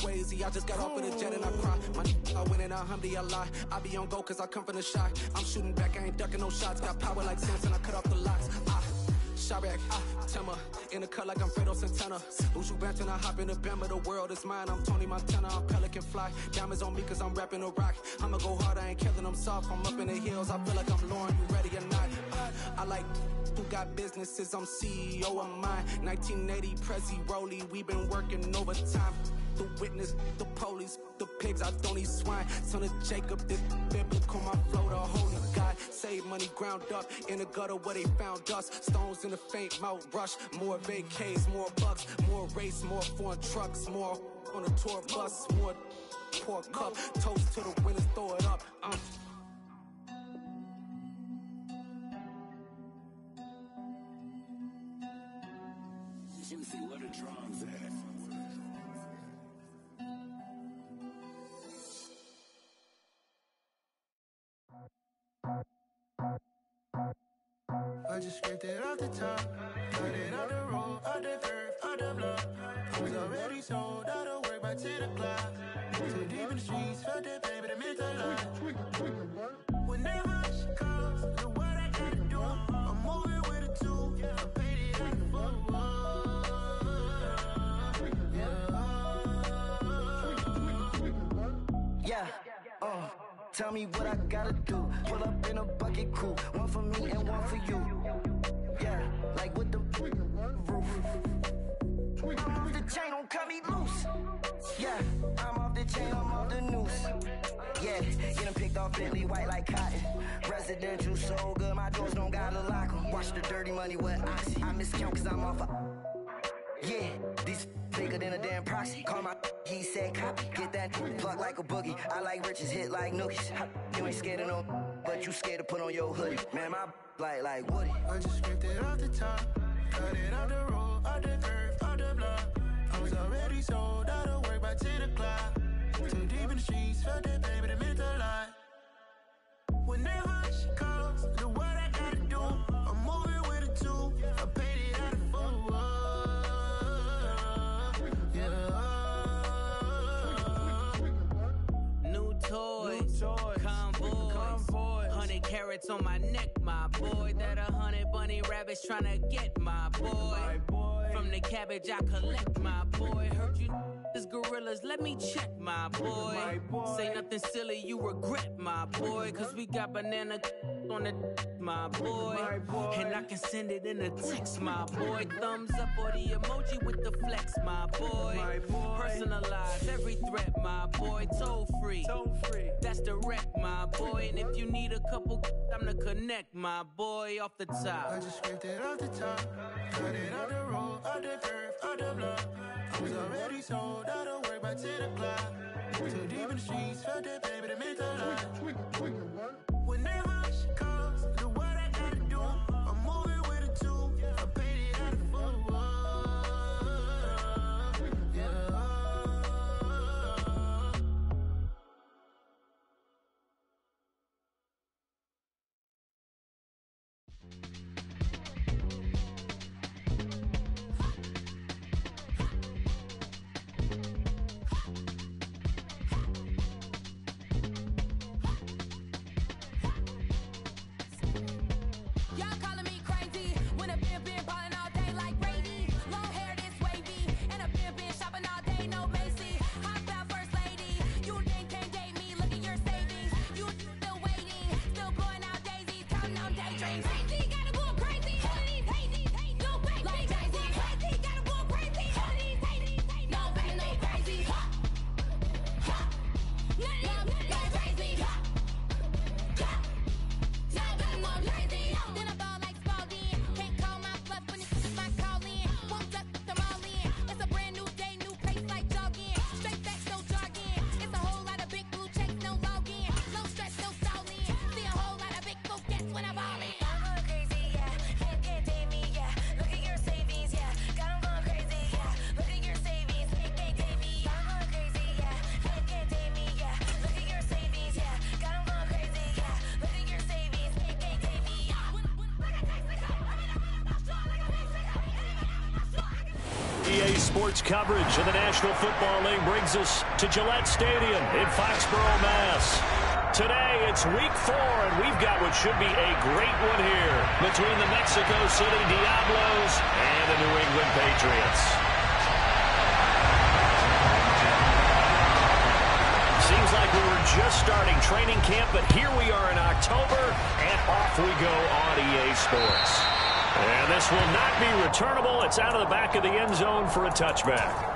Swayze. I just got off of the jet and I cry. My I win and alhamdulillah. I be on go cause I come from the shot. I'm shooting back, I ain't ducking no shots. Got power like Samson, I cut off the locks. Shabak, Tema, in the cut like I'm Fredo Santana. Ushu Banton, I hop in the Bama, the world is mine. I'm Tony Montana, I'm Pelican Fly. Diamonds on me cause I'm rapping a rock. I'ma go hard, I ain't killing them soft. I'm up in the hills, I feel like I'm Lauren, you ready or not? I like who got businesses, I'm CEO of mine. 1980, Prezi Rolly, we been working overtime. The witness, the police, the pigs, I don't eat swine. Son of Jacob, this biblical, my flow, the holy God. Save money ground up in the gutter where they found us. Stones in the faint mouth rush. More vacays, more bucks, more race, more foreign trucks, more on a tour bus, more pour cup. Toast to the winners, throw it up. Juicy, where the drums at? I just scraped it off the top, cut it off the road, off the curve, off the block. I was already sold out of work by 10 o'clock. Too deep in the streets, felt that baby, the mental line. Whenever she calls, know what I gotta do. I'm moving with a two, I paid it out the full. Yeah, tell me what I gotta do. Pull up in a bucket crew, one for me and one for you. Yeah, like with the roof. I'm off the chain, don't cut me loose. Yeah, I'm off the chain, I'm off the noose. Yeah, getting picked off Bentley, white like cotton. Residential so good, my doors don't gotta lock 'em. Watch the dirty money with oxy. I miscount cause I'm off a... Yeah, these bigger than a damn proxy. Call my he said copy. Get that plug like a boogie. I like riches, hit like nookies. You ain't scared of no, but you scared to put on your hoodie. Man, my like Woody. I just scraped it off the top, cut it off the road, off the curve, off the block. I was already sold out of work by 10 o'clock. Too deep in the streets, felt that baby, the mental line. Whenever she calls, know what I gotta do. I'm moving with a two, I paid it out of full. New toys, convoys, 100 carats on my neck, my boy. That 100 bunny rabbits tryna get my boy. From the cabbage I collect, my boy. Heard you is gorillas, let me check, my boy. Say nothing silly, you regret, my boy. Cause we got banana on the my boy. And I can send it in a text, my boy. Thumbs up or the emoji with the flex, my boy. Personalize every threat, my boy. Toll free, that's direct, my boy. And if you need a couple, I'm to connect, my boy. Off the top, I just scraped it off the top, cut it off the road, off the curve, off the block. I was already sold out of work by 10 o'clock. Too deep in the streets, felt that baby, the mental line. Whenever she calls, know what I gotta do. I'm moving with a two, I paid it out of full. RDA Sports coverage of the National Football League brings us to Gillette Stadium in Foxborough, Mass. Today, it's week 4, and we've got what should be a great one here between the Mexico City Diablos and the New England Patriots. Seems like we were just starting training camp, but here we are in October, and off we go on EA Sports. And this will not be returnable. It's out of the back of the end zone for a touchback.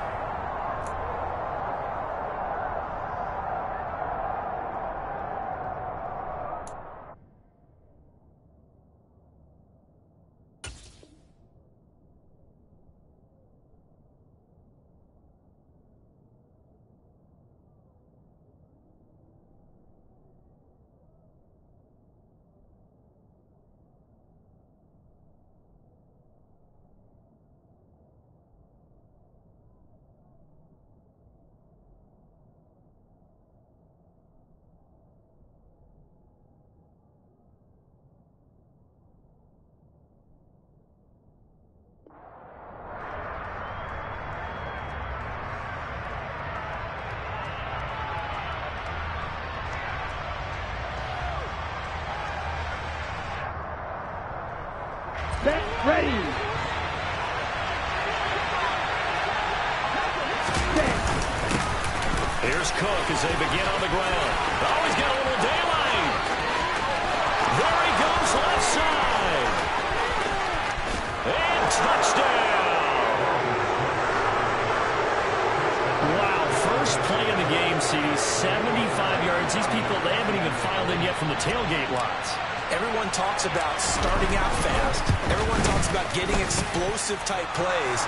Ready. Here's Cook as they begin on the ground. Oh, he's got a little daylight. There he goes left side. And touchdown. Wow, first play of the game, CD, 75 yards. These people, they haven't even filed in yet from the tailgate lots. Everyone talks about starting out fast. Everyone talks about getting explosive-type plays.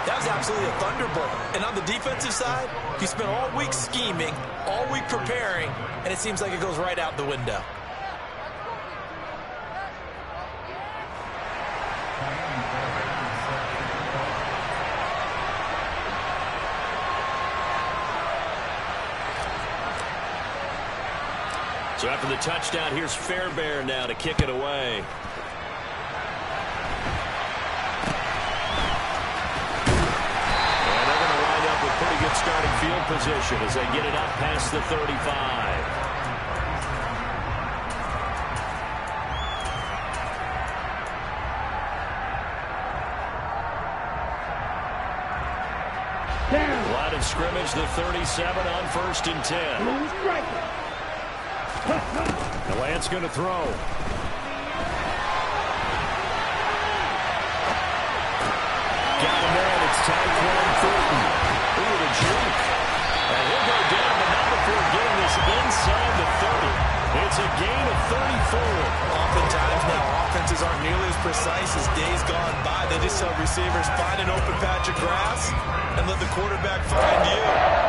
That was absolutely a thunderbolt. And on the defensive side, he spent all week scheming, all week preparing, and it seems like it goes right out the window. So after the touchdown, here's Fairbairn now to kick it away. And they're going to wind up with pretty good starting field position as they get it up past the 35. Line of scrimmage, the 37 on 1st and 10. The Lance going to throw. Got him there, and it's Tyquan Thornton. Ooh, the juke. And he'll go down, but not before getting this inside the 30. It's a gain of 34. Oftentimes now, offenses aren't nearly as precise as days gone by. They just tell receivers, find an open patch of grass and let the quarterback find you.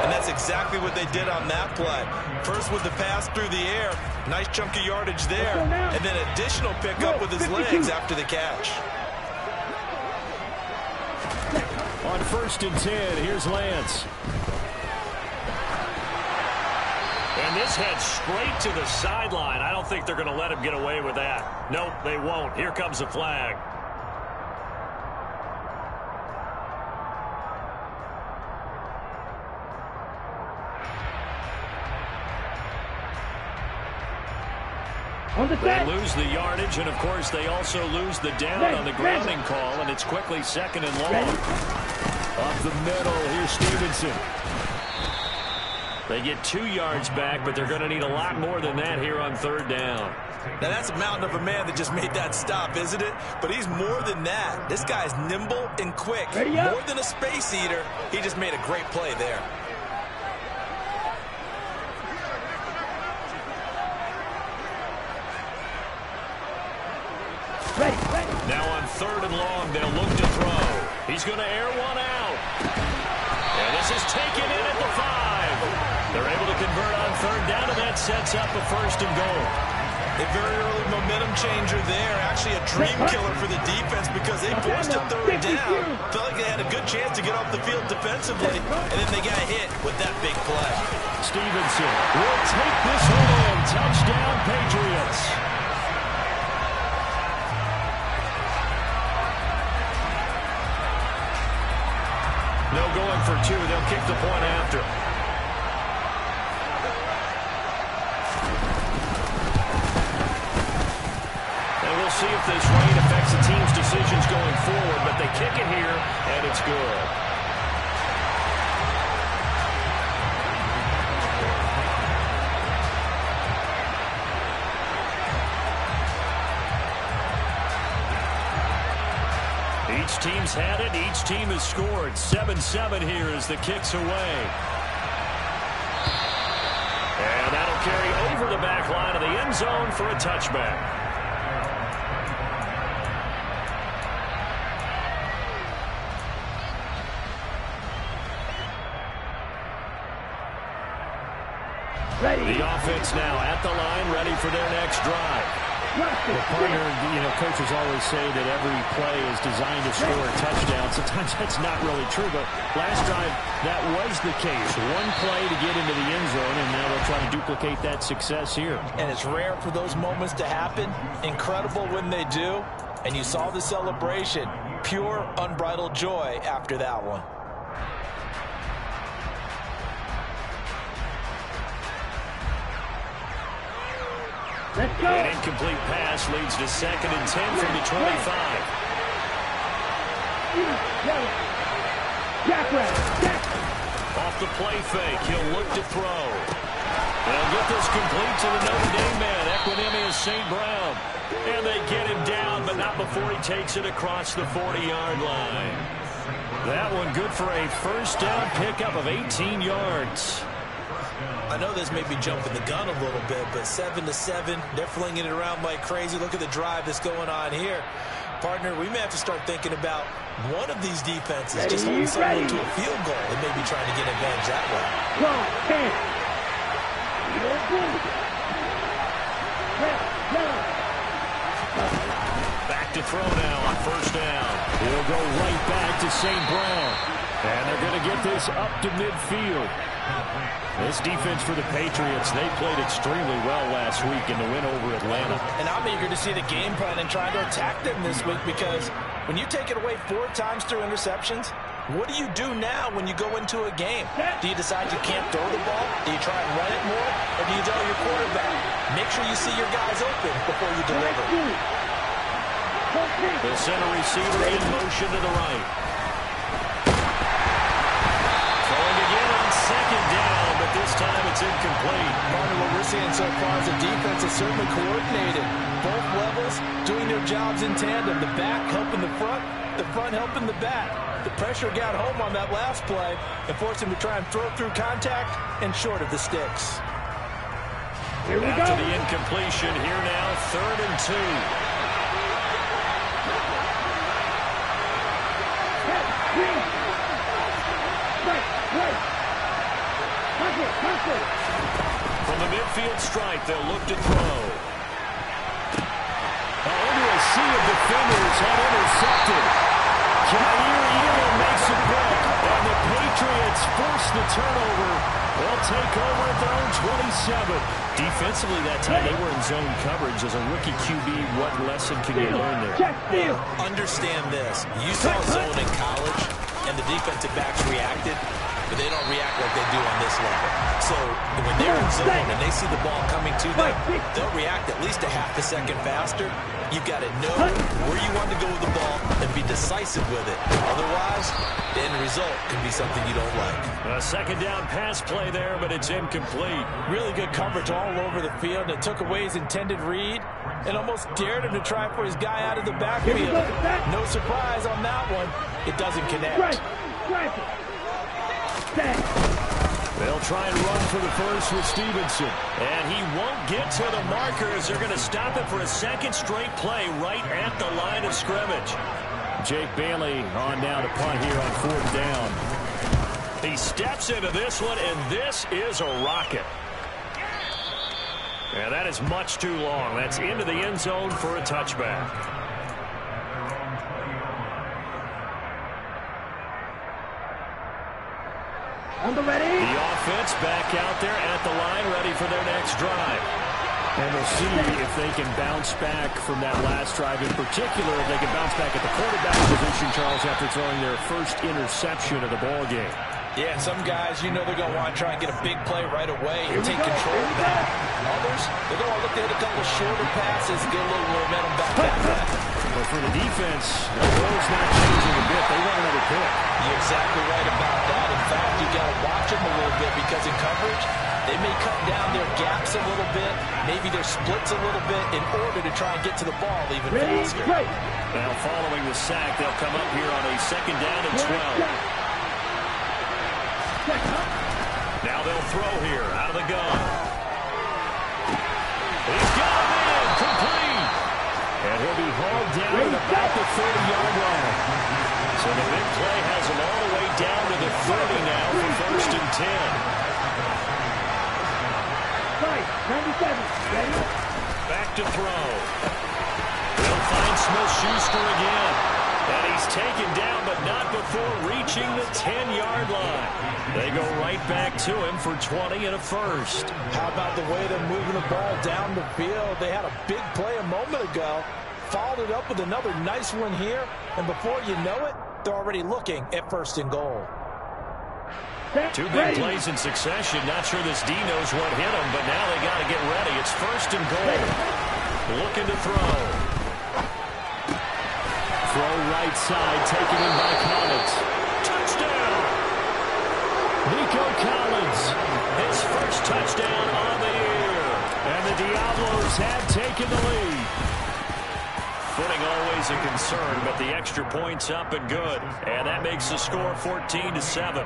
And that's exactly what they did on that play. First with the pass through the air, nice chunk of yardage there, and then additional pickup with his legs after the catch. On 1st and 10, here's Lance. And this heads straight to the sideline. I don't think they're going to let him get away with that. Nope, they won't. Here comes a flag. They lose the yardage, and of course they also lose the down on the grounding call, and it's quickly 2nd and long. Up the middle, here's Stevenson. They get 2 yards back, but they're going to need a lot more than that here on 3rd down. Now that's a mountain of a man that just made that stop, isn't it? But he's more than that. This guy's nimble and quick. More than a space eater. He just made a great play there. Now on 3rd and long, they'll look to throw. He's going to air one out. And this is taken in at the 5. They're able to convert on 3rd down, and that sets up a 1st and goal. A very early momentum changer there. Actually a dream killer for the defense because they forced a 3rd down. Felt like they had a good chance to get off the field defensively, and then they got hit with that big play. Stevenson will take this one in. Touchdown, Patriots. take the point after. And we'll see if this rain affects the team's decisions going forward, but they kick it here, and it's good. Each team's had it. Each team has scored. 7-7 here as the kick's away. And that'll carry over the back line of the end zone for a touchback. The offense now at the line, ready for their next drive. The partner, coaches always say that every play is designed to score a touchdown. Sometimes that's not really true, but last drive, that was the case. One play to get into the end zone, and now they'll try to duplicate that success here. And it's rare for those moments to happen. Incredible when they do. And you saw the celebration. Pure, unbridled joy after that one. Let's go. An incomplete pass leads to 2nd and 10 from the 25. Off the play fake, he'll look to throw. They'll get this complete to the Notre Dame man, Equanimous St. Brown. And they get him down, but not before he takes it across the 40-yard line. That one good for a first down pickup of 18 yards. I know this may be jumping the gun a little bit, but 7-7, they're flinging it around like crazy. Look at the drive that's going on here. Partner, we may have to start thinking about one of these defenses just holding someone to a field goal and maybe trying to get advantage that way. Back to throw now on first down. He'll go right back to St. Brown. And they're going to get this up to midfield. This defense for the Patriots, they played extremely well last week in the win over Atlanta. And I'm eager to see the game plan and trying to attack them this week, because when you take it away 4 times through interceptions, what do you do now when you go into a game? Do you decide you can't throw the ball? Do you try and run it more? Or do you tell your quarterback, make sure you see your guys open before you deliver? The center receiver in motion to the right. Throwing again on 2nd down, but this time it's incomplete. Partner, what we're seeing so far is the defense is certainly coordinated. Both levels doing their jobs in tandem. The back helping the front helping the back. The pressure got home on that last play and forced him to try and throw through contact and short of the sticks. Here we go. After the incompletion, here now, 3rd and 2. From the midfield strike, they'll look to throw. Into a sea of defenders, had intercepted. Jair Elam makes it work, and the Patriots force the turnover. They'll take over at their own 27. Defensively that time, they were in zone coverage. As a rookie QB, what lesson can you learn there? Understand this. You saw zone in college, and the defensive backs reacted, but they don't react like they do on this level. So when they're in zone and they see the ball coming to them, they'll react at least a half a second faster. You've got to know where you want to go with the ball and be decisive with it. Otherwise, the end result can be something you don't like. A 2nd down pass play there, but it's incomplete. Really good coverage all over the field. It took away his intended read and almost dared him to try for his guy out of the backfield. No surprise on that one. It doesn't connect. They'll try and run for the first with Stevenson. And he won't get to the marker as they're going to stop it for a 2nd straight play right at the line of scrimmage. Jake Bailey on now to punt here on 4th down. He steps into this one, and this is a rocket. And that is much too long. That's into the end zone for a touchback. On the ready. The offense back out there at the line, ready for their next drive. And we'll see if they can bounce back from that last drive. In particular, if they can bounce back at the quarterback position, Charles, after throwing their first interception of the ball game. Yeah, some guys, you know they're going to want to try and get a big play right away and take control of that. Others, they're going to look to hit a couple of shorter passes, get a little momentum back after that. But for the defense, the road's not changing a bit. They want another pick. You're exactly right about that. In fact, you got to watch them a little bit because in coverage, they may cut down their gaps a little bit, maybe their splits a little bit in order to try and get to the ball even faster. Now following the sack, they'll come up here on a 2nd down and 12. Now they'll throw here out of the gun. He's got him in, complete. And he'll be hauled down at about the 30-yard line. So the big play has him all the way down to the 30 now for 1st and 10. Back to throw. They'll find Smith-Schuster again. And he's taken down, but not before reaching the 10-yard line. They go right back to him for 20 and a first. How about the way they're moving the ball down the field? They had a big play a moment ago, followed it up with another nice one here, and before you know it, they're already looking at 1st and goal. 2 big plays in succession. Not sure this D knows what hit him, but now they got to get ready. It's 1st and goal. Looking to throw. Throw right side, taken in by Collins. Touchdown! Nico Collins, his first touchdown on the year. And the Diablos have taken the lead. Footing always a concern, but the extra point's up and good. And that makes the score 14-7.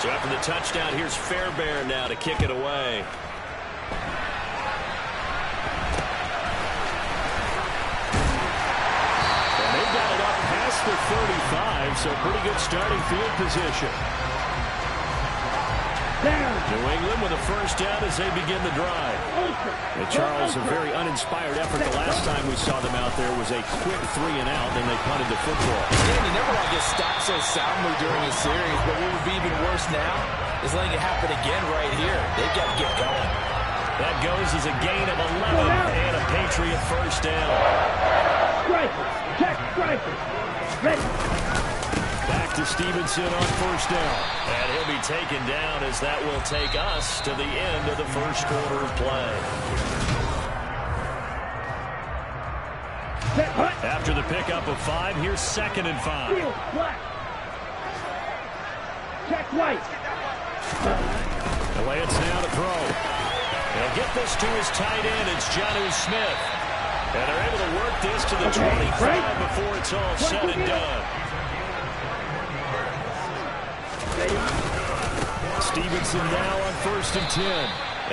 So after the touchdown, here's Fairbairn now to kick it away. And they got it up past the 35, so pretty good starting field position. New England with a first down as they begin the drive. And Charles, a very uninspired effort. The last time we saw them out there was a quick 3-and-out, then they punted the football. Yeah, you never want to get stopped so soundly during a series, but what would be even worse now is letting it happen again right here. They've got to get going. That goes as a gain of 11 and a Patriot first down. Strikers, check strikers. Ready. Back to Stevenson on first down. And he'll be taken down as that will take us to the end of the first quarter of play. After the pickup of 5, here's 2nd and 5. Check right. Lance now to throw. He'll get this to his tight end. It's Jonnu Smith. And they're able to work this to the 25 before it's all said and done. Stevenson now on 1st and 10.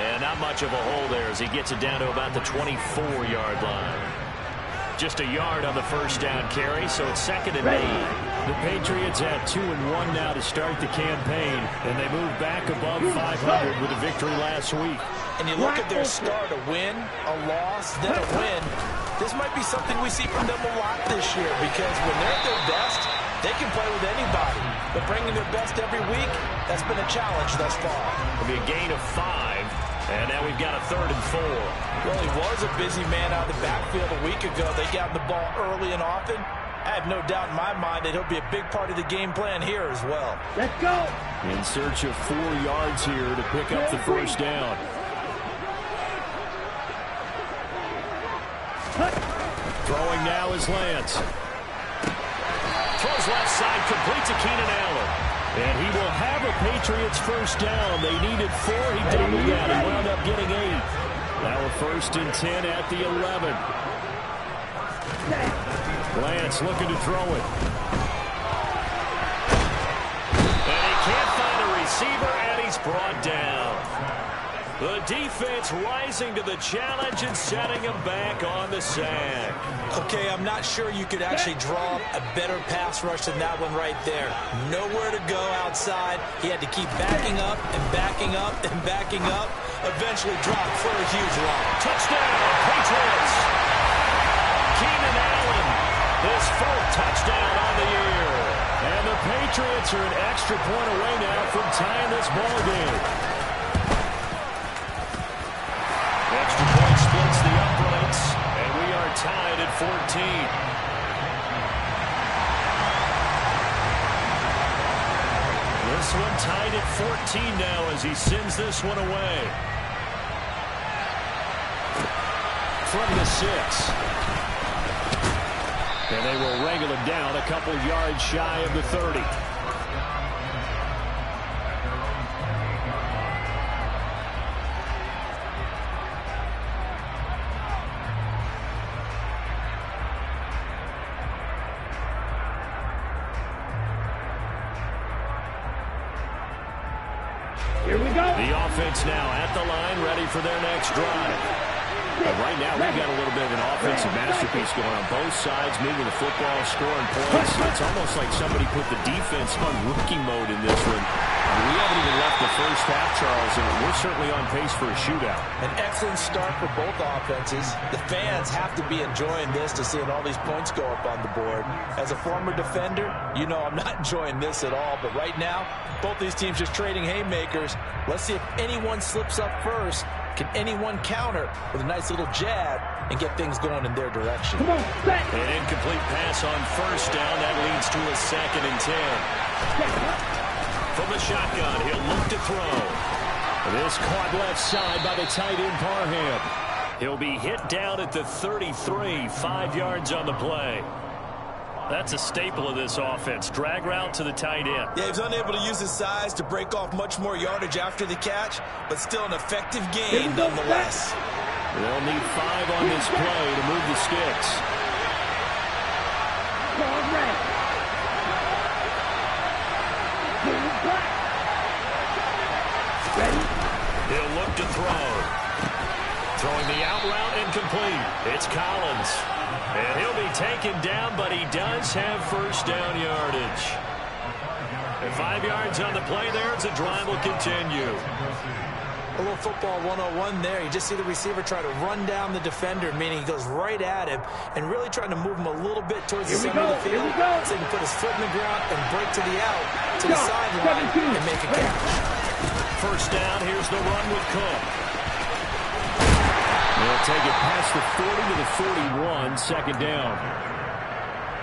And not much of a hole there as he gets it down to about the 24-yard line. Just a yard on the first down carry, so it's 2nd and 8. The Patriots have 2-1 now to start the campaign, and they move back above 500 with a victory last week. And you look at their start, a win, a loss, then a win. This might be something we see from them a lot this year because when they're at their best, they can play with anybody. But bringing their best every week, that's been a challenge thus far. It'll be a gain of 5, and now we've got a 3rd and 4. Well, he was a busy man out of the backfield a week ago. They got the ball early and often. I have no doubt in my mind that he'll be a big part of the game plan here as well. Let's go. In search of 4 yards here to pick up the first down. Throwing now is Lance. Throws left side, complete to Keenan Allen. And he will have a Patriots first down. They needed 4. He doubled that. He wound up getting 8. Now a 1st and 10 at the 11. Lance looking to throw it. And he can't find a receiver, and he's brought down. The defense rising to the challenge and setting him back on the sack. Okay, I'm not sure you could actually draw a better pass rush than that one right there. Nowhere to go outside. He had to keep backing up and backing up and backing up. Eventually dropped for a huge run. Touchdown, Patriots. Keenan Allen touchdown on the year. And the Patriots are an extra point away now from tying this ball game. Extra point splits the uprights, and we are tied at 14. This one tied at 14 now as he sends this one away. From the 6. And they will wrangle it down a couple yards shy of the 30. Here we go. The offense now at the line, ready for their next drive. But right now, we've got a little bit of an offensive masterpiece going on both sides, moving the football, scoring points. It's almost like somebody put the defense on rookie mode in this one. We haven't even left the first half, Charles, and we're certainly on pace for a shootout. An excellent start for both offenses. The fans have to be enjoying this to seeing all these points go up on the board. As a former defender, you know I'm not enjoying this at all. But right now, both these teams just trading haymakers. Let's see if anyone slips up first. Can anyone counter with a nice little jab and get things going in their direction? Come on, set. An incomplete pass on first down. That leads to a 2nd and 10. From the shotgun, he'll look to throw. This caught left side by the tight end Parham. He'll be hit down at the 33, 5 yards on the play. That's a staple of this offense. Drag route to the tight end. Yeah, he's unable to use his size to break off much more yardage after the catch, but still an effective gain nonetheless. They'll need 5 on this play to move the sticks. He'll look to throw. Throwing the out route incomplete. It's Collins. And he'll be taken down, but he does have first down yardage. And 5 yards on the play there as the drive will continue. A little football 101 there. You just see the receiver try to run down the defender, meaning he goes right at him and really trying to move him a little bit towards the center of the field so he can put his foot in the ground and break to the out, to the sideline, and make a catch. First down, here's the run with Cook. They'll take it past the 40 to the 41, 2nd down.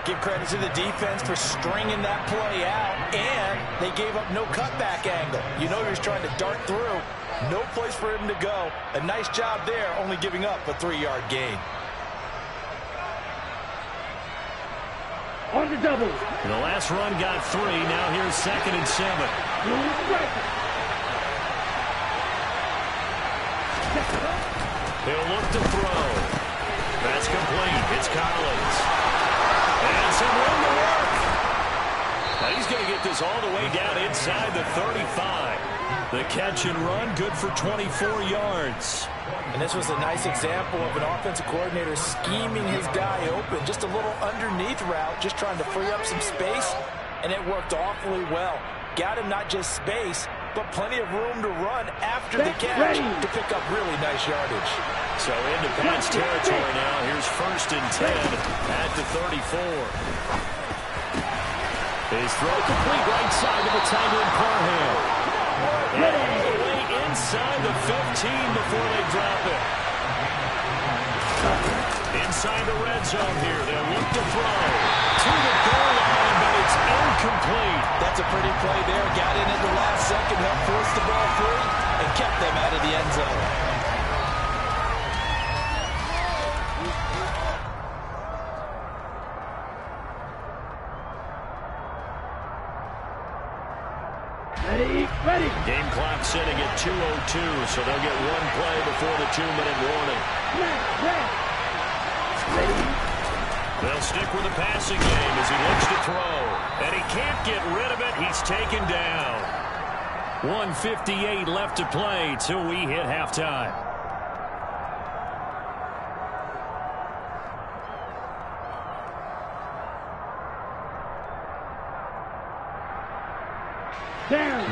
Give credit to the defense for stringing that play out, and they gave up no cutback angle. You know he was trying to dart through. No place for him to go. A nice job there, only giving up a 3-yard gain. On the double. And the last run got 3. Now here's 2nd and 7. He'll look to throw. That's complete. It's Collins. And some room to work. Now he's going to get this all the way down inside the 35. The catch and run, good for 24 yards. And this was a nice example of an offensive coordinator scheming his guy open. Just a little underneath route, just trying to free up some space. And it worked awfully well. Got him not just space, but plenty of room to run after the catch to pick up really nice yardage. So into Pats territory now. Here's 1st and 10 at the 34. His throw complete right side to the tight end Parham. And all the way inside the 15 before they drop it. Inside the red zone here. They'll look to throw to the goal line, but it's incomplete. That's a pretty play there. Got in at the last second, helped force the ball free, and kept them out of the end zone. Ready. Game clock sitting at 2:02, so they'll get 1 play before the 2-minute warning. They'll stick with the passing game as he looks to throw. And he can't get rid of it. He's taken down. 1:58 left to play till we hit halftime.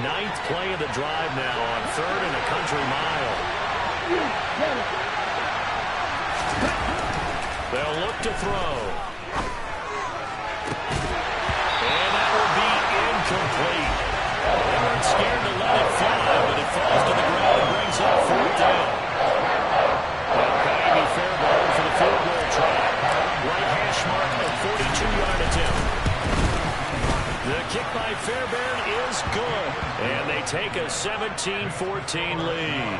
Ninth play of the drive now on 3rd and a country mile. They'll look to throw. Fairbairn is good. And they take a 17-14 lead.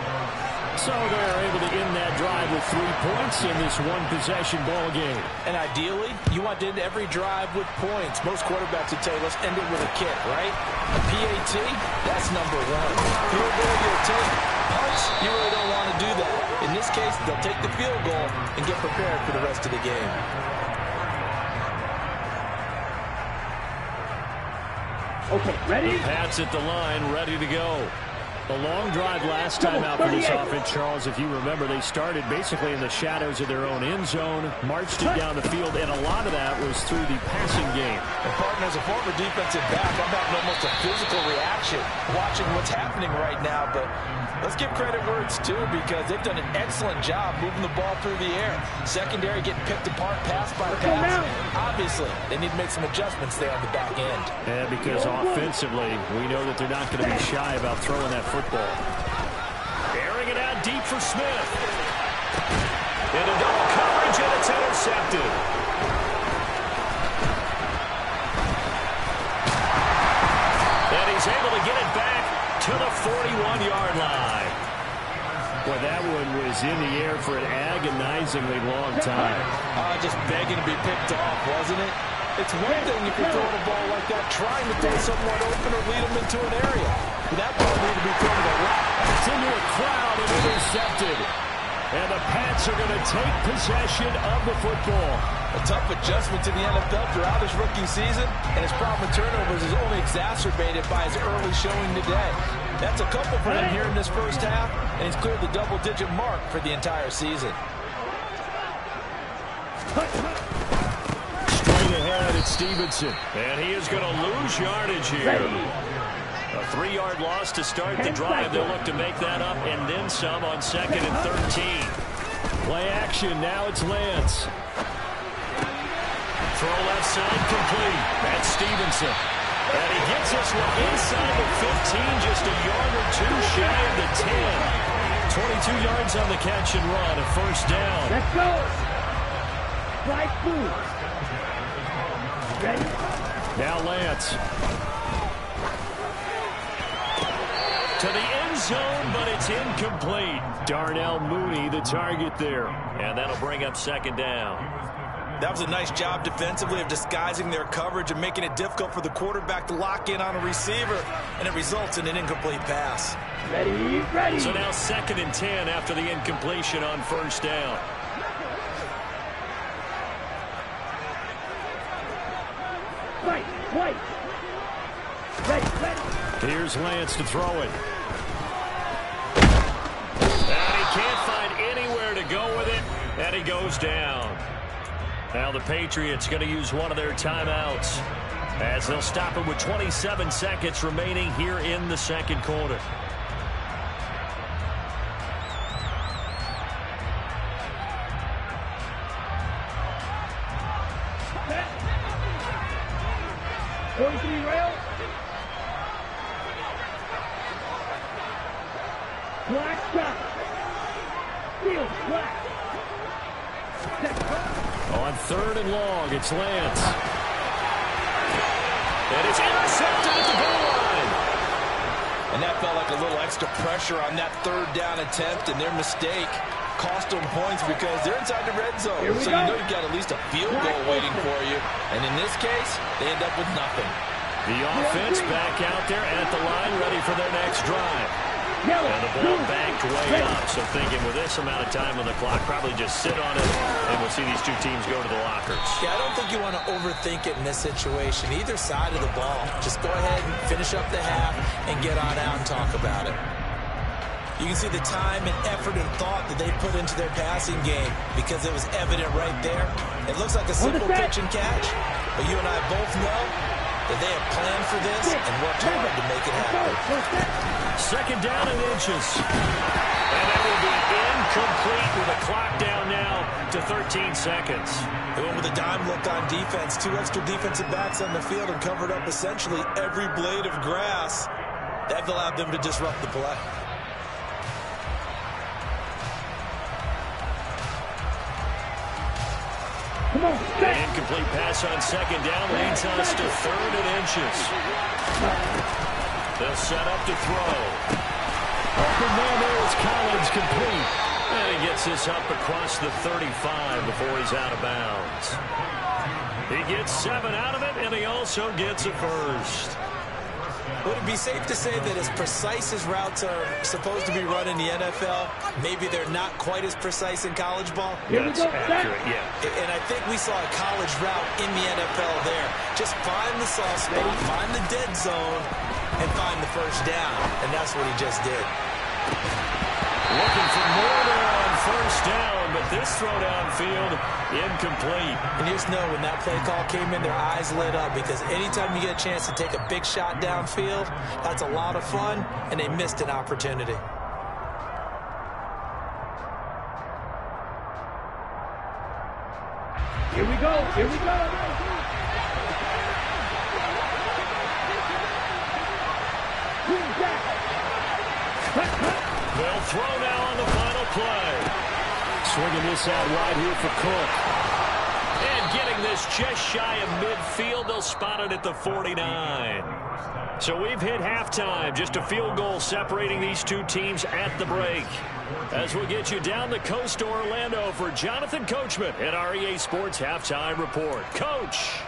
So they're able to end that drive with 3 points in this one-possession ball game. And ideally, you want to end every drive with points. Most quarterbacks would tell you, let's end it with a kick, right? A PAT, that's number one. Field goal, you'll take. Punts, you really don't want to do that. In this case, they'll take the field goal and get prepared for the rest of the game. Okay, ready? The Pats at the line, ready to go. The long drive last time out for this offense, Charles, if you remember, they started basically in the shadows of their own end zone, marched it down the field, and a lot of that was through the passing game. And, partner, as a former defensive back, I'm having almost a physical reaction watching what's happening right now. But let's give credit where it's due, because they've done an excellent job moving the ball through the air. Secondary getting picked apart pass by pass. Obviously, they need to make some adjustments there on the back end. Yeah, because offensively, we know that they're not going to be shy about throwing that football. Airing it out deep for Smith. Into double coverage, and it's intercepted. And he's able to get it back to the 41-yard line. Boy, that one was in the air for an agonizingly long time. Just begging to be picked off, wasn't it? It's one thing if you're throwing a ball like that, trying to throw someone open or lead them into an area. But that ball needed to be thrown to the left. It's into a crowd and intercepted. And the Pats are going to take possession of the football. A tough adjustment to the NFL throughout his rookie season, and his problem with turnovers is only exacerbated by his early showing today. That's a couple for him here in this first half, and he's cleared the double-digit mark for the entire season. Straight ahead, it's Stevenson. And he is going to lose yardage here. A 3-yard loss to start the drive. They'll look to make that up and then some on 2nd and 13. Play action. Now it's Lance. Throw left side complete. That's Stevenson. And he gets this one inside the 15, just a yard or two shy of the 10. 22 yards on the catch and run, a first down. Let's go. Right through. Ready? Now Lance. To the end zone, but it's incomplete. Darnell Mooney, the target there. And that'll bring up 2nd down. That was a nice job defensively of disguising their coverage and making it difficult for the quarterback to lock in on a receiver, and it results in an incomplete pass. Ready, ready. So now 2nd and 10 after the incompletion on first down. Right. Ready. Here's Lance to throw it. And he can't find anywhere to go with it, and he goes down. Now the Patriots going to use one of their timeouts as they'll stop it with 27 seconds remaining here in the second quarter. Black shot. Field black. On 3rd and long, it's Lance. And it's intercepted at the goal line. And that felt like a little extra pressure on that 3rd down attempt, and their mistake cost them points because they're inside the red zone. So you know you've got at least a field goal waiting for you. And in this case, they end up with nothing. The offense back out there at the line, ready for their next drive. And the ball banked way up. So thinking with this amount of time on the clock, probably just sit on it, and we'll see these two teams go to the lockers. Yeah, I don't think you want to overthink it in this situation. Either side of the ball. Just go ahead and finish up the half and get on out and talk about it. You can see the time and effort and thought that they put into their passing game because it was evident right there. It looks like a simple pitch and catch, but you and I both know that they have planned for this and worked hard to make it happen. 2nd down and inches. And that will be incomplete with a clock down now to 13 seconds. They went with a dime look on defense. 2 extra defensive backs on the field and covered up essentially every blade of grass. That allowed them to disrupt the play. Come on. An incomplete pass on second down leads us to 3rd and inches. They'll set up to throw. Open man there is Collins, complete. And he gets this up across the 35 before he's out of bounds. He gets 7 out of it, and he also gets a first. Would it be safe to say that as precise as routes are supposed to be run in the NFL, maybe they're not quite as precise in college ball? That's accurate, yeah. And I think we saw a college route in the NFL there. Just find the soft spot, find the dead zone, and find the first down. And that's what he just did. Looking for more there on first down, but this throw downfield incomplete. And you just know when that play call came in, their eyes lit up, because anytime you get a chance to take a big shot downfield, that's a lot of fun, and they missed an opportunity. Here we go. Here we go. They'll throw now on the final play. Swinging this out wide here for Cook. And getting this just shy of midfield. They'll spot it at the 49. So we've hit halftime. Just a field goal separating these two teams at the break. As we get you down the coast to Orlando for Jonathan Coachman at our EA Sports Halftime Report. Coach.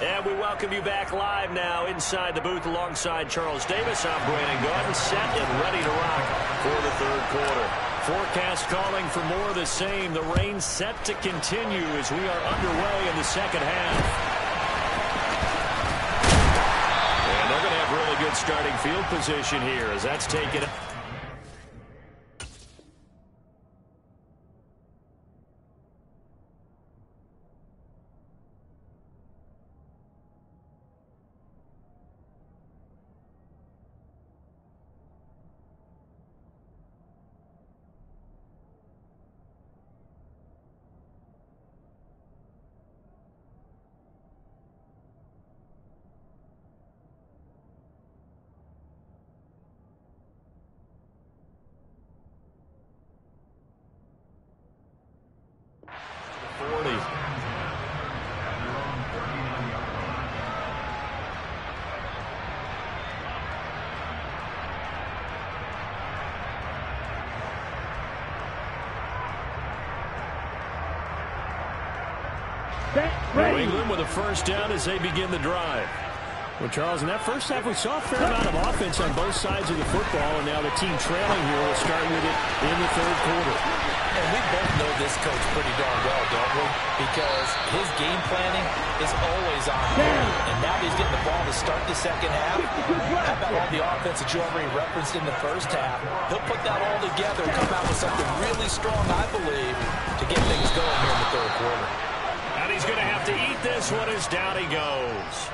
And we welcome you back live now inside the booth alongside Charles Davis. I'm Brandon Gordon, set and ready to rock for the 3rd quarter. Forecast calling for more of the same. The rain set to continue as we are underway in the 2nd half. And they're going to have really good starting field position here as that's taken. New England with a first down as they begin the drive. Well, Charles, in that first half, we saw a fair amount of offense on both sides of the football, and now the team trailing here will start with it in the 3rd quarter. And we both know this coach pretty darn well, don't we? Because his game planning is always on point. And now he's getting the ball to start the 2nd half. How about all the offense that you already referenced in the first half? He'll put that all together and come out with something really strong, I believe, to get things going here in the 3rd quarter. And he's going to have to eat this one as down he goes.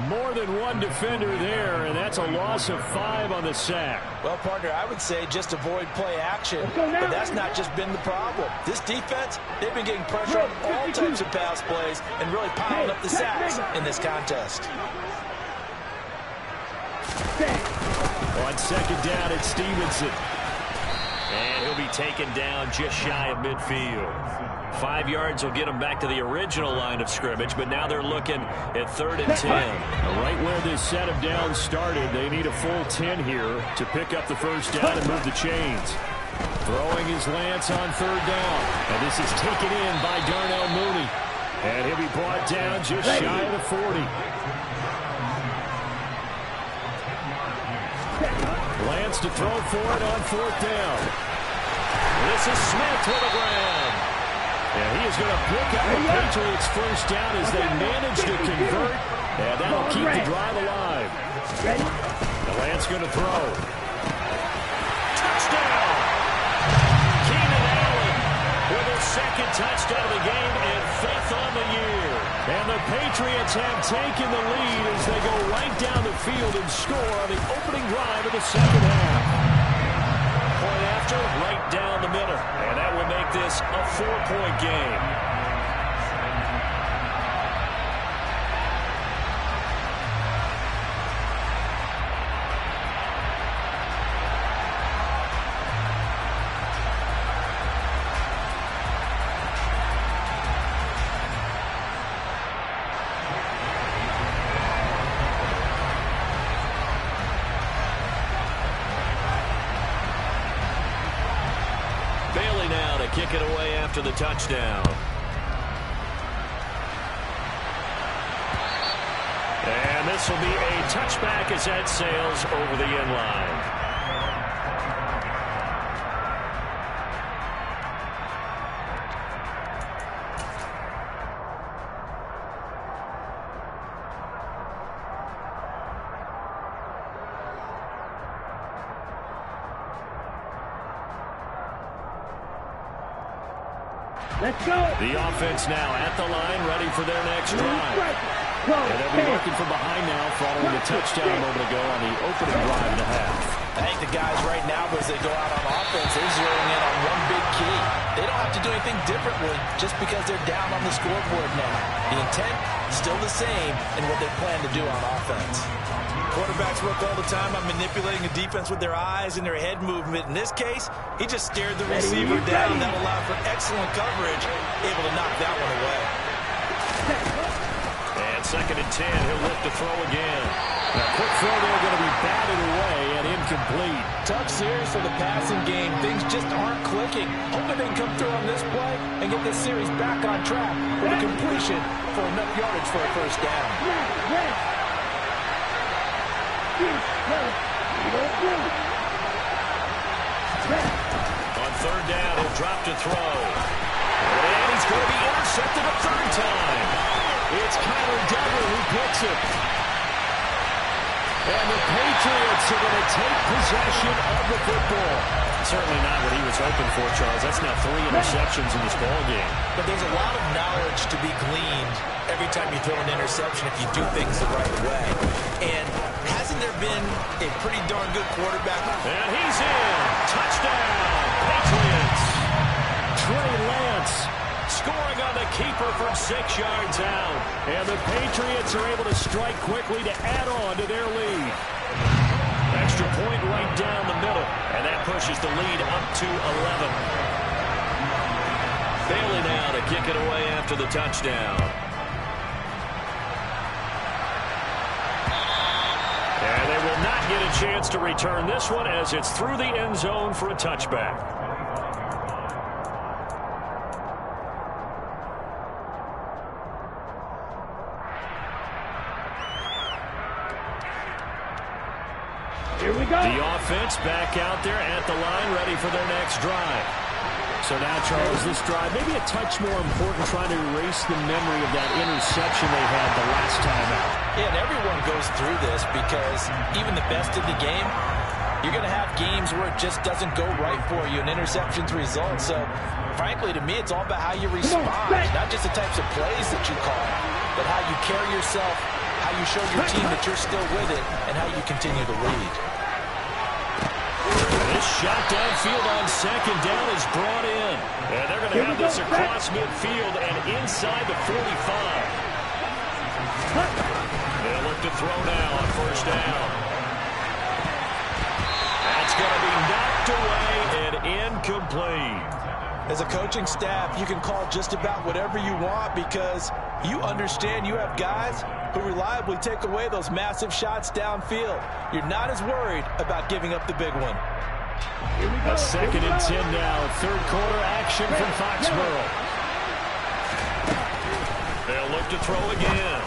More than one defender there, and that's a loss of 5 on the sack. Well, partner, I would say just avoid play action, but that's not just been the problem. This defense, they've been getting pressure on all types of pass plays and really piling up the sacks in this contest. On 2nd down, it's Stevenson. And he'll be taken down just shy of midfield. 5 yards will get them back to the original line of scrimmage, but now they're looking at 3rd and 10. Right where this set of downs started, they need a full 10 here to pick up the first down and move the chains. Throwing his Lance on 3rd down. And this is taken in by Darnell Mooney. And he'll be brought down just shy of the 40. Lance to throw for it on 4th down. This is Smith to the ground. And he is going to pick up the Patriots first down as they manage to convert. And that'll keep the drive alive. The Lance going to throw. Touchdown! Keenan Allen with his 2nd touchdown of the game and 5th on the year. And the Patriots have taken the lead as they go right down the field and score on the opening drive of the 2nd half. Point after, right down the middle. And that would make this a 4-point game. kick it away after the touchdown. And this will be a touchback as that sails over the end line. Let's go. The offense now at the line, ready for their next drive. And they'll be working from behind now following the touchdown a moment ago on the opening drive and a half. I think the guys right now, as they go out on offense, they're zeroing in on one big key. They don't have to do anything differently just because they're down on the scoreboard now. The intent still the same in what they plan to do on offense. Quarterbacks work all the time on manipulating the defense with their eyes and their head movement. In this case, he just stared the receiver down. That allowed for excellent coverage, able to knock that one away. And 2nd and 10, he'll look to throw again. Now, quick throw there, going to be batted away and incomplete. Tough series for the passing game. Things just aren't clicking. Hoping they can come through on this play and get this series back on track with a completion for enough yardage for a first down. On 3rd down, he'll drop to throw. And he's going to be intercepted a 3rd time. It's Kyler Duggar who picks it. And the Patriots are going to take possession of the football. Certainly not what he was hoping for, Charles. That's now 3 interceptions in this ball game. But there's a lot of knowledge to be gleaned every time you throw an interception if you do things the right way. And hasn't there been a pretty darn good quarterback? And he's in. Touchdown, Patriots. Trey Lance scoring on the keeper from 6 yards out. And the Patriots are able to strike quickly to add on to their lead. Extra point right down the middle. And that pushes the lead up to 11. Bailey now to kick it away after the touchdown. And they will not get a chance to return this one as it's through the end zone for a touchback. Here we go. The offense back out there at the line, ready for their next drive. So now, Charles, this drive maybe a touch more important, trying to erase the memory of that interception they had the last time out. Yeah, and everyone goes through this because even the best of the game, you're going to have games where it just doesn't go right for you, and interceptions result. So, frankly, to me, it's all about how you respond, not just the types of plays that you call, but how you carry yourself, how you show your team that you're still with it, and how you continue to lead. This shot downfield on 2nd down is brought in. And they're going to have this across midfield and inside the 45. They'll look to throw now on 1st down. That's going to be knocked away and incomplete. As a coaching staff, you can call just about whatever you want because you understand you have guys who reliably take away those massive shots downfield. You're not as worried about giving up the big one. A 2nd and 10 now. 3rd quarter action from Foxborough. They'll look to throw again.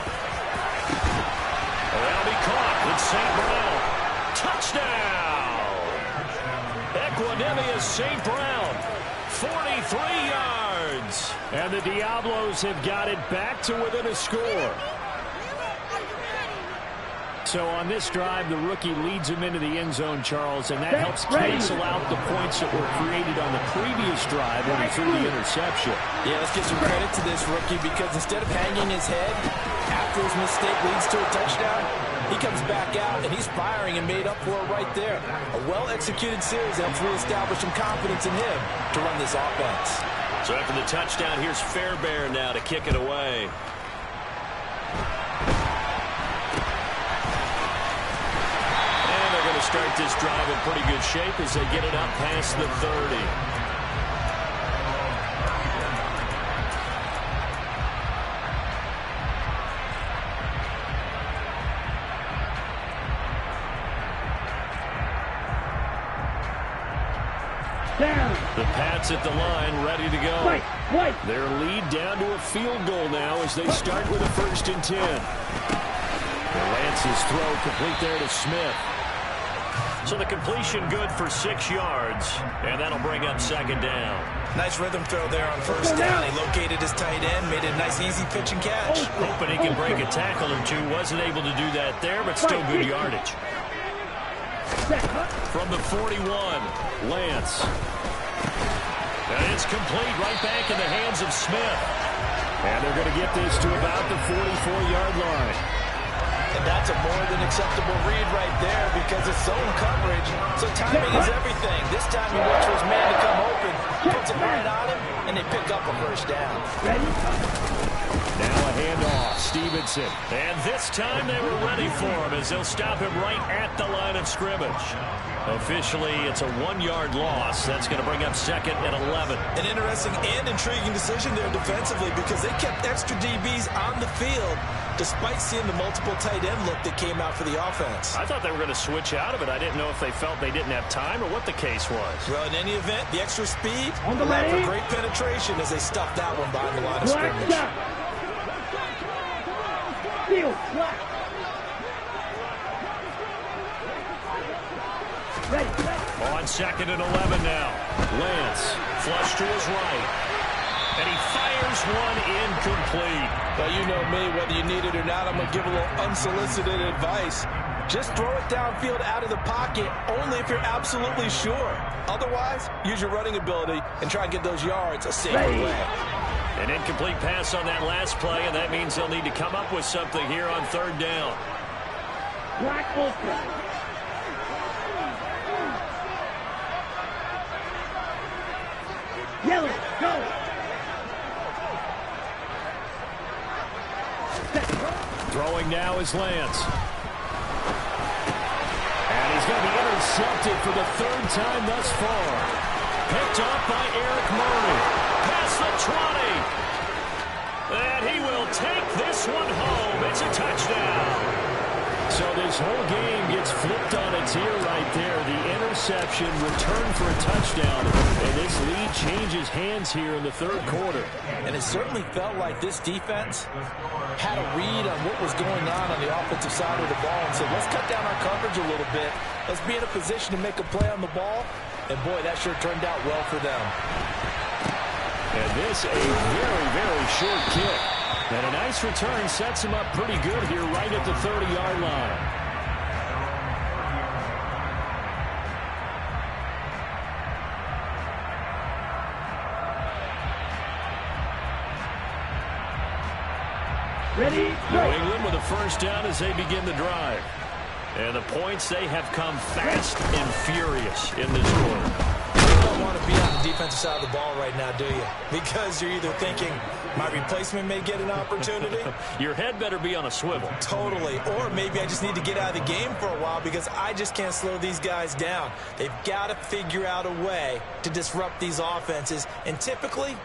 That'll be caught. It's St. Brown. Touchdown. Equanimous St. Brown. 43 yards. And the Diablos have got it back to within a score. So on this drive, the rookie leads him into the end zone, Charles, and that helps cancel out the points that were created on the previous drive when he threw the interception. Yeah, let's give some credit to this rookie because instead of hanging his head after his mistake leads to a touchdown, he comes back out and he's firing and made up for it right there. A well-executed series helps reestablish some confidence in him to run this offense. So after the touchdown, here's Fairbairn now to kick it away. Start this drive in pretty good shape as they get it up past the 30. Down. The Pats at the line, ready to go. White. Their lead down to a field goal now as they start with a 1st and 10. Lance's throw complete there to Smith. So the completion good for 6 yards, and that'll bring up 2nd down. Nice rhythm throw there on 1st down. He located his tight end, made a nice easy pitch and catch. Hoping he can break a tackle or two. Wasn't able to do that there, but still good yardage. From the 41, Lance. And it's complete right back in the hands of Smith. And they're going to get this to about the 44-yard line. And that's a more than acceptable read right there because it's zone coverage. So timing is everything. This time he waits for his man to come open, puts it right on him, and they pick up a 1st down. Now a handoff, Stevenson. And this time they were ready for him as they'll stop him right at the line of scrimmage. Officially, it's a 1-yard loss. That's going to bring up 2nd and 11. An interesting and intriguing decision there defensively because they kept extra DBs on the field despite seeing the multiple tight end look that came out for the offense. I thought they were going to switch out of it. I didn't know if they felt they didn't have time or what the case was. Well, in any event, the extra speed allowed for great penetration as they stuffed that one behind the line of scrimmage. On 2nd and 11 now. Lance, flush to his right. And he fires one incomplete. Well, you know me, whether you need it or not, I'm going to give a little unsolicited advice. Just throw it downfield out of the pocket only if you're absolutely sure. Otherwise, use your running ability and try and get those yards a safer way. An incomplete pass on that last play, and that means they'll need to come up with something here on 3rd down. Black open. Yellow, go. Throwing now is Lance. And he's going to be intercepted for the 3rd time thus far. Picked off by Eric Murray. Past the 20. And he will take this one home. It's a touchdown. So this whole game gets flipped on its ear right there. The interception, return for a touchdown. And this lead changes hands here in the 3rd quarter. And it certainly felt like this defense had a read on what was going on the offensive side of the ball and said, let's cut down our coverage a little bit. Let's be in a position to make a play on the ball. And, boy, that sure turned out well for them. And this a very, very short kick. And a nice return sets him up pretty good here right at the 30-yard line. Ready, New England with a 1st down as they begin the drive. And the points, they have come fast and furious in this quarter. You don't want to be on the defensive side of the ball right now, do you? Because you're either thinking, my replacement may get an opportunity. Your head better be on a swivel. Totally. Or maybe I just need to get out of the game for a while because I just can't slow these guys down. They've got to figure out a way to disrupt these offenses. And typically,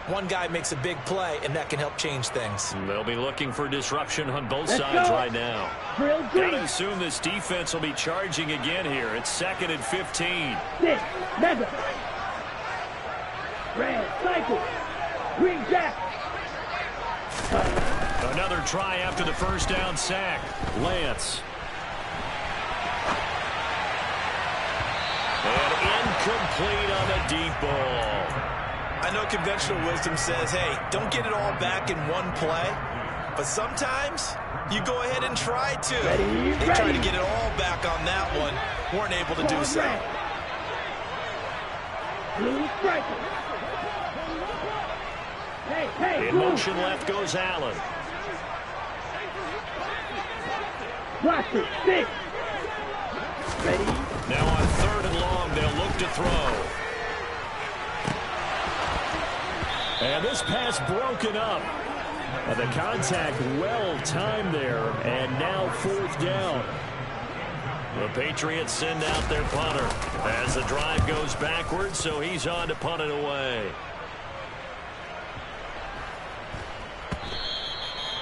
one guy makes a big play, and that can help change things. They'll be looking for disruption on both sides right now. Gotta assume this defense will be charging again here. It's 2nd and 15. Six, mega. Red, cycle. Green jack. Another try after the 1st down sack. Lance. And incomplete on the deep ball. I know conventional wisdom says, hey, don't get it all back in one play. But sometimes you go ahead and try to. They tried to get it all back on that one. Weren't able to do so. In motion left goes Allen. Watch it, 6. Ready. Now on 3rd and long, they'll look to throw. And this pass broken up. The contact well timed there, and now 4th down. The Patriots send out their punter as the drive goes backwards, so he's on to punt it away.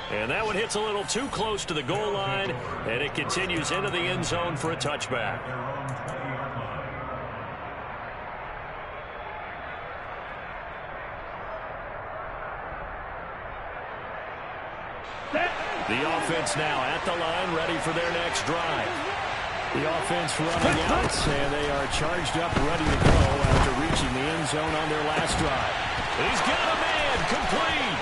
And that one hits a little too close to the goal line, and it continues into the end zone for a touchback. The offense now at the line, ready for their next drive. The offense running out, and they are charged up, ready to go after reaching the end zone on their last drive. He's got a man, complete.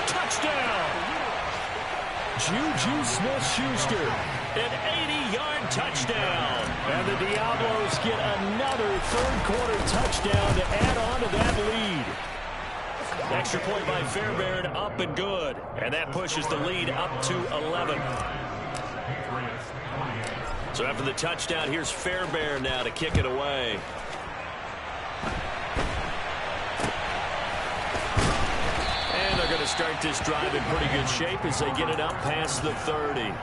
Touchdown. Juju Smith-Schuster, an 80-yard touchdown. And the Diablos get another third-quarter touchdown to add on to that lead. Extra point by Fairbairn, up and good. And that pushes the lead up to 11. So after the touchdown, here's Fairbairn now to kick it away. And they're going to start this drive in pretty good shape as they get it up past the 30.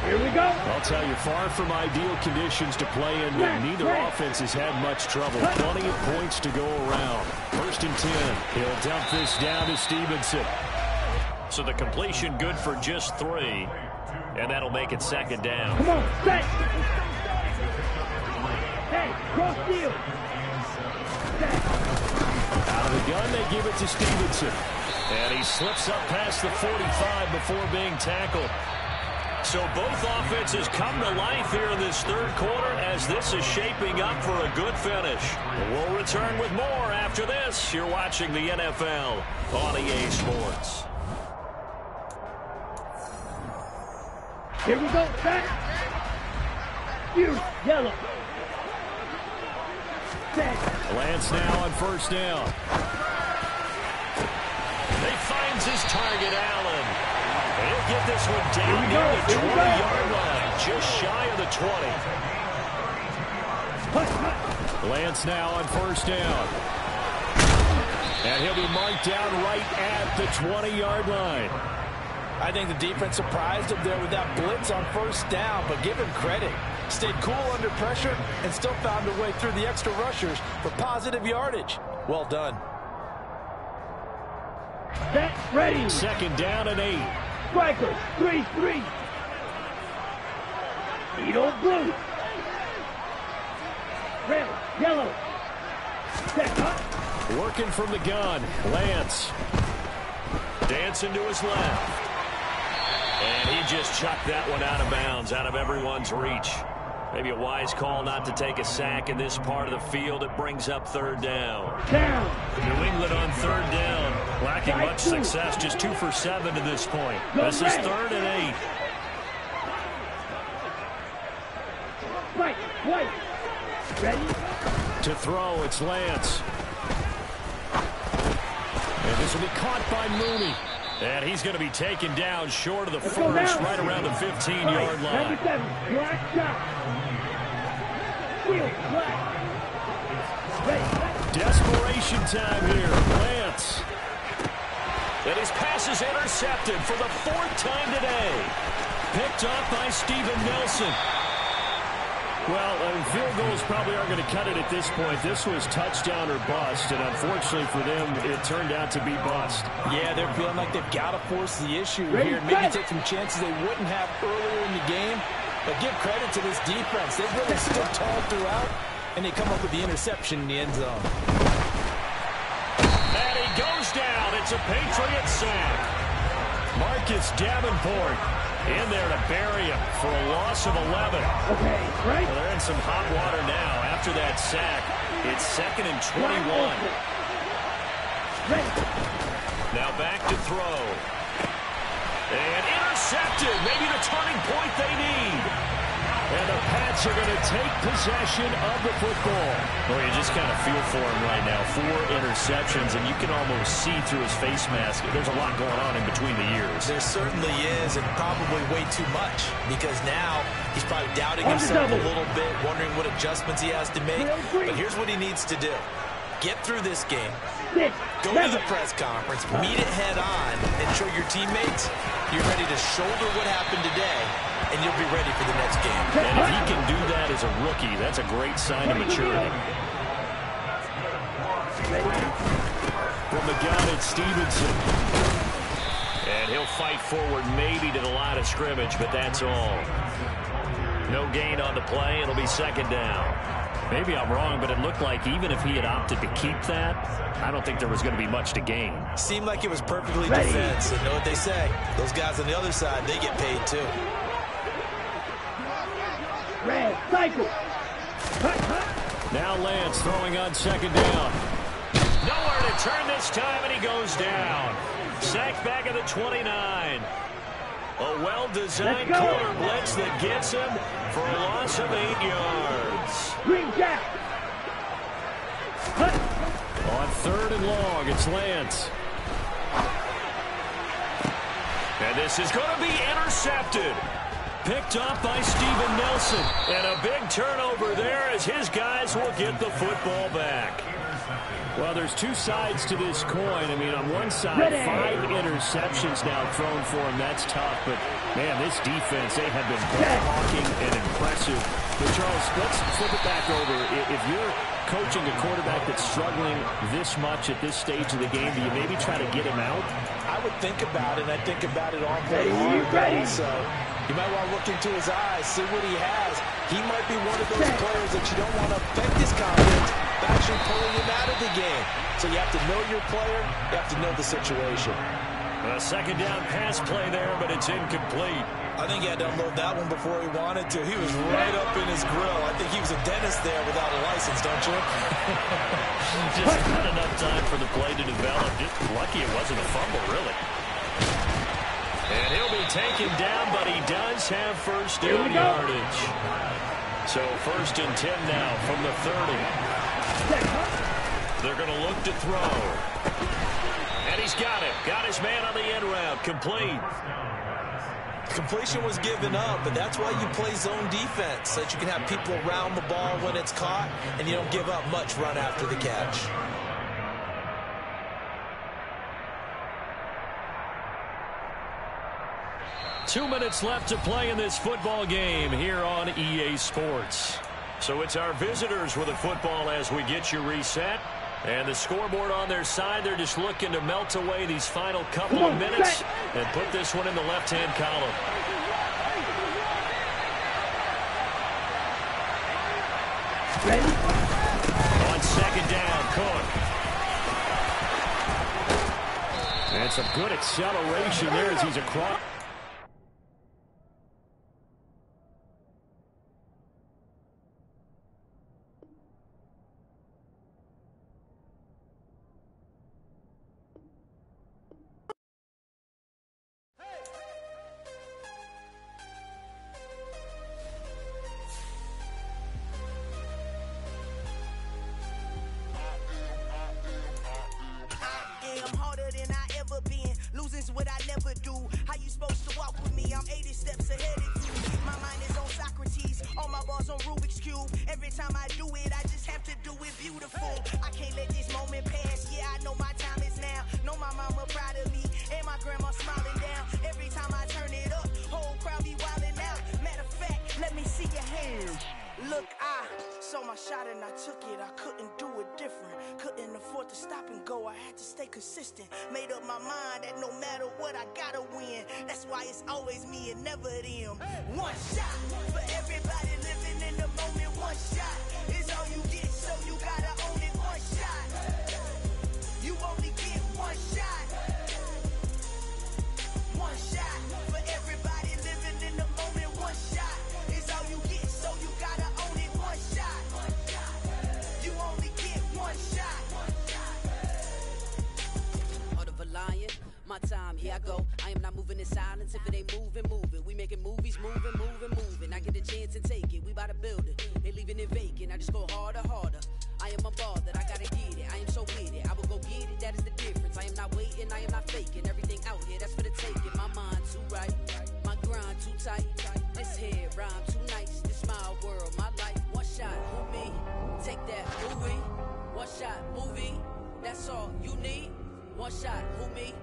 Here we go. I'll tell you, far from ideal conditions to play in, but neither offense has had much trouble. Plenty of points to go around. 1st and 10. He'll dump this down to Stevenson. So the completion good for just 3, and that'll make it 2nd down. Come on, set. Hey, cross field. Set. Out of the gun, they give it to Stevenson. And he slips up past the 45 before being tackled. So both offenses come to life here in this third quarter as this is shaping up for a good finish. We'll return with more after this. You're watching the NFL on EA Sports. Here we go, set. You, yellow. Set. Lance now on 1st down. He finds his target, Allen. He'll get this one down near the 20-yard line, just shy of the 20. Lance now on 1st down. And he'll be marked down right at the 20-yard line. I think the defense surprised him there with that blitz on 1st down, but give him credit. Stayed cool under pressure and still found a way through the extra rushers for positive yardage. Well done. Set, ready. 2nd down and 8. Strikers, 3-3. Edo blue. Red, yellow. Set up. Working from the gun. Lance. Dancing to his left. And he just chucked that one out of bounds, out of everyone's reach. Maybe a wise call not to take a sack in this part of the field. It brings up 3rd down. Down. New England on 3rd down. Lacking much success, just 2 for 7 to this point. This is 3rd and 8. Right, white. Ready? To throw, it's Lance. And this will be caught by Mooney. And he's going to be taken down short of the first, right around the 15-yard line. Number 7, black shot. Field, black. Ready. Desperation time here. Lance. And his pass is intercepted for the 4th time today. Picked up by Steven Nelson. Well, field goals probably aren't going to cut it at this point. This was touchdown or bust, and unfortunately for them, it turned out to be bust. Yeah, they're feeling like they've got to force the issue here and maybe take some chances they wouldn't have earlier in the game. But give credit to this defense. They've really stood tall throughout, and they come up with the interception in the end zone. And he goes down. It's a Patriot sack. Marcus Davenport in there to bury him for a loss of 11. Okay, right. Well, they're in some hot water now. After that sack, it's 2nd and 21. Ready. Now back to throw. And intercepted. Maybe the turning point they need. And the Pats are going to take possession of the football. Well, you just kind of feel for him right now. 4 interceptions, and you can almost see through his face mask. There's a lot going on in between the ears. There certainly is, and probably way too much, because now he's probably doubting himself a little bit, wondering what adjustments he has to make. But here's what he needs to do. Get through this game, go to the press conference, meet it head on, and show your teammates you're ready to shoulder what happened today, and you'll be ready for the next game. And if he can do that as a rookie, that's a great sign of maturity. From the gun, it's Stevenson. And he'll fight forward maybe to the line of scrimmage, but that's all. No gain on the play. It'll be 2nd down. Maybe I'm wrong, but it looked like even if he had opted to keep that, I don't think there was going to be much to gain. Seemed like it was perfectly defense. And know what they say? Those guys on the other side, they get paid too. Red, cycle. Now Lance throwing on second down. Nowhere to turn this time, and he goes down. Sacked back at the 29. A well-designed corner blitz that gets him for a loss of 8 yards. Green jack. On third and long, it's Lance. And this is going to be intercepted. Picked up by Steven Nelson. And a big turnover there as his guys will get the football back. Well, there's two sides to this coin. I mean, on one side, 5 interceptions now thrown for him. That's tough. But, man, this defense, they have been ball-hawking and impressive. But, Charles, let's flip it back over. If you're coaching a quarterback that's struggling this much at this stage of the game, do you maybe try to get him out? I would think about it, and I think about it all day hard. So you might want to look into his eyes, see what he has. He might be one of those players that you don't want to affect his confidence by actually pulling him out of the game. So you have to know your player. You have to know the situation. A second down pass play there, but it's incomplete. I think he had to unload that one before he wanted to. He was right up in his grill. I think he was a dentist there without a license, don't you? Just not enough time for the play to develop. Just lucky it wasn't a fumble, really. And he'll be taken down, but he does have first down yardage. So first and 10 now from the 30. They're going to look to throw. And he's got it. Got his man on the end route. Complete. Completion was given up, but that's why you play zone defense, so that you can have people around the ball when it's caught, and you don't give up much run after the catch. Two minutes left to play in this football game here on EA Sports. So it's our visitors with the football as we get you reset. And the scoreboard on their side, they're just looking to melt away these final couple of minutes and put this one in the left-hand column. Ready? On second down, Cook. And some good acceleration there as he's across. What I never do. How you supposed to walk with me? I'm 80 steps ahead of you. My mind is on Socrates, all my balls on Rubik's Cube. Every time I do it, I just have to do it beautiful. I can't let this moment pass. Yeah, I know my time is now. Know my mama proud of me, and my grandma smiling down. Every time I turn it up, whole crowd be wilding out. Matter of fact, let me see your hands. Look, I saw my shot and I took it. I couldn't do it different. Couldn't afford to stop and go. I had to stay consistent. Made up my mind that no matter what, I gotta win. That's why it's always me and never them. One shot for everybody living in the moment. One shot is all you get, so you gotta own it. One shot. You only get one shot. One shot for everybody living in the moment. One shot is all you get, so you gotta own it. One shot. You only get one shot. Heart of a lion, my time, here I go. I am not moving in silence. If it ain't moving, moving. We making movies, moving, moving, moving. I get a chance and take it. We bout to build it. They leaving it vacant. I just go harder, harder. I am a ball that I gotta get it. I am so with it. I will go get it. That is the difference. I am not waiting. I am not faking. Everything out here, that's for the taking. My mind too right. My grind too tight. This head rhyme too nice. This my world, my life. One shot, who me? Take that, movie. One shot, movie. That's all you need. One shot, who me?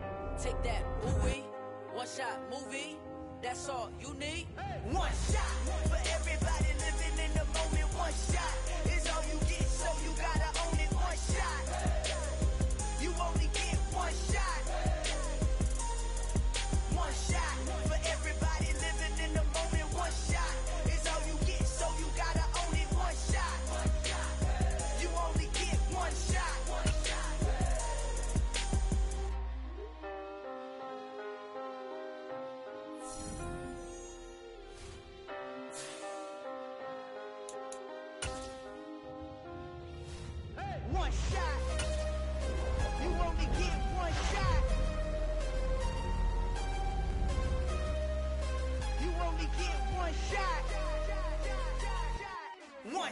Take that, movie. One shot, movie. That's all you need. One shot for everybody living in the moment. One shot is all you get, so you gotta own it. One shot. You only get one shot. One shot for everybody living in the moment. One shot is all you get, so you gotta own it. One shot.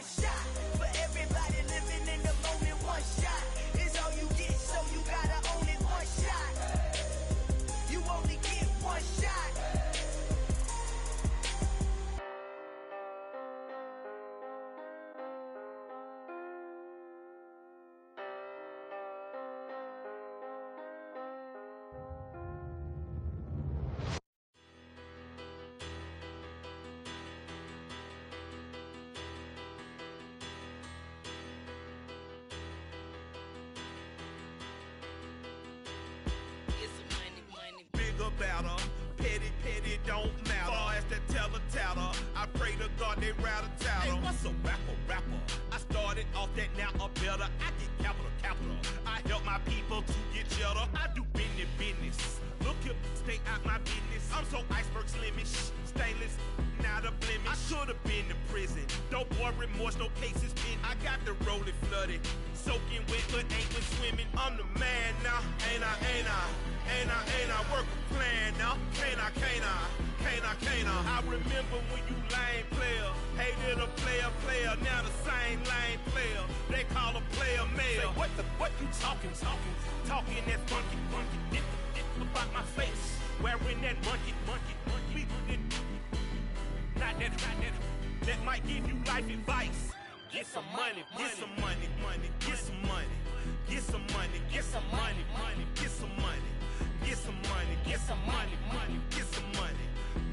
one shot. For everybody living in the moment, one shot is all you get, so you gotta own it. One shot. You only get one shot. Better, petty, don't matter. Far as that teller, I pray to God they rattle tattle. Hey, what's a rapper? I started off that, now I'm better. I get capital. I help my people to get cheddar. I do business. Look here, stay out my business. I'm so iceberg slimish, stainless, not a blemish. I should've been in prison. No boy remorse, no cases pinned. I got the rolling flooded, soaking wet, but ain't been swimming. I'm the man now, ain't I? Work a plan now, can't I? I remember when you lame player, hated a player, now the same lame player. They call a player male. Say, what you talking that funky, dip about my face, wearing that monkey. Not that might give you life advice. Get some money, get some money, get some money, get some money, get some money, get some money. Get some money, get some money, get some money,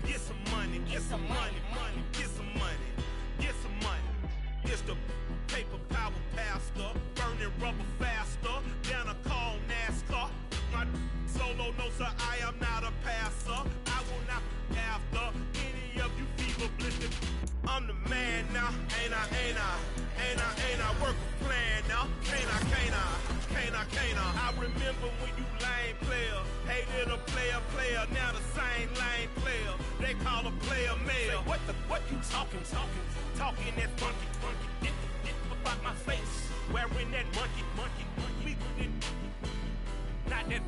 get some money, get some money, get some money, get some money. It's the paper power pastor, burning rubber faster than a call NASCAR. My solo no sir, I am not a passer. I will not after any of you fever blistered. I'm the man now, ain't I? Work a plan now, can't I? I remember when you lame player, hated a player, now the same lame player. They call a player male. Say, what you talking that funky, dip about my face, wearing that monkey, not that.